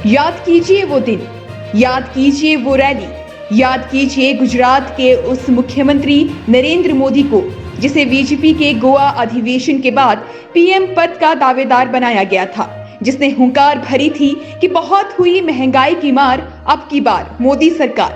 याद कीजिए वो दिन, याद कीजिए वो रैली, याद कीजिए गुजरात के उस मुख्यमंत्री नरेंद्र मोदी को जिसे बीजेपी के गोवा अधिवेशन के बाद पीएम पद का दावेदार बनाया गया था, जिसने हुंकार भरी थी कि बहुत हुई महंगाई की मार, अब की बार मोदी सरकार।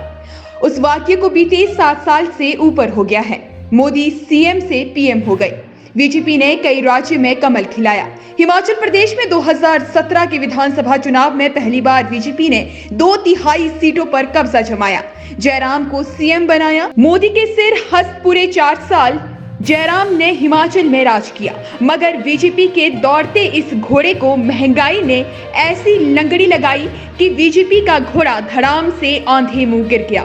उस वाक्य को बीते 7 साल से ऊपर हो गया है। मोदी सीएम से पीएम हो गए। बीजेपी ने कई राज्यों में कमल खिलाया। हिमाचल प्रदेश में 2017 के विधानसभा चुनाव में पहली बार बीजेपी ने 2/3 सीटों पर कब्जा जमाया। जयराम को सीएम बनाया। मोदी के सिर हंस पूरे 4 साल जयराम ने हिमाचल में राज किया, मगर बीजेपी के दौड़ते इस घोड़े को महंगाई ने ऐसी लंगड़ी लगाई कि बीजेपी का घोड़ा धड़ाम से आंधे मुंह गिर गया।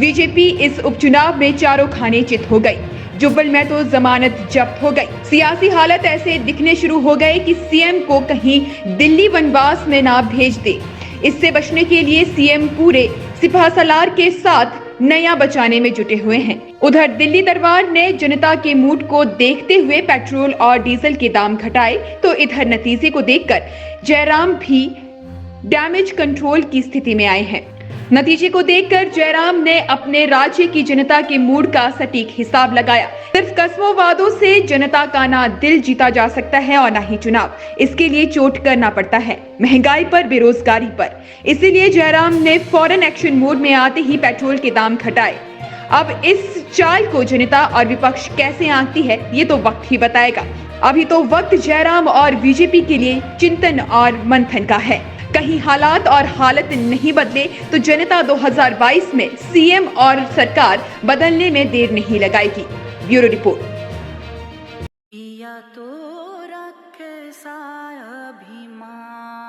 बीजेपी इस उपचुनाव में चारों खाने चित हो गई। जुब्बल में तो जमानत जब्त हो गई। सियासी हालत ऐसे दिखने शुरू हो गए कि सीएम को कहीं दिल्ली वनवास में ना भेज दे। इससे बचने के लिए सीएम पूरे सिपहसालार के साथ नया बचाने में जुटे हुए हैं। उधर दिल्ली दरबार ने जनता के मूड को देखते हुए पेट्रोल और डीजल के दाम घटाए, तो इधर नतीजे को देखकर जयराम भी डैमेज कंट्रोल की स्थिति में आए हैं। नतीजे को देखकर जयराम ने अपने राज्य की जनता के मूड का सटीक हिसाब लगाया। सिर्फ कस्मों वादों से जनता का ना दिल जीता जा सकता है और ना ही चुनाव। इसके लिए चोट करना पड़ता है, महंगाई पर, बेरोजगारी पर। इसीलिए जयराम ने फौरन एक्शन मोड में आते ही पेट्रोल के दाम घटाए। अब इस चाल को जनता और विपक्ष कैसे आंकती है, ये तो वक्त ही बताएगा। अभी तो वक्त जयराम और बीजेपी के लिए चिंतन और मंथन का है। कहीं हालात और हालत नहीं बदले तो जनता 2022 में सीएम और सरकार बदलने में देर नहीं लगाएगी। Bureau report. पिया तो रखे सा अभिमान,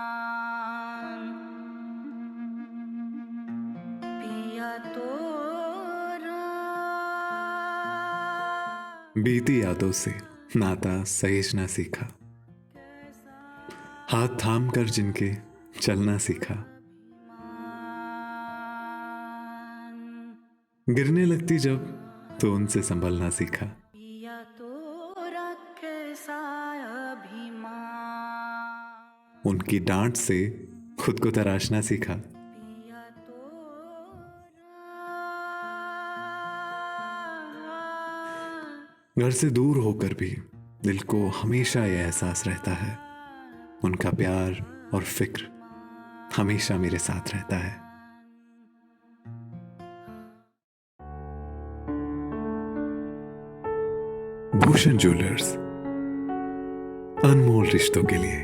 पिया तो बीती यादों से नाता सहेजना सीखा, हाथ थाम कर जिनके चलना सीखा, गिरने लगती जब तो उनसे संभलना सीखा। पिया तो रखे सा अभिमान, उनकी डांट से खुद को तराशना सीखा। पिया तो घर से दूर होकर भी दिल को हमेशा यह एहसास रहता है, उनका प्यार और फिक्र हमेशा मेरे साथ रहता है। भूषण ज्वेलर्स, अनमोल रिश्तों के लिए।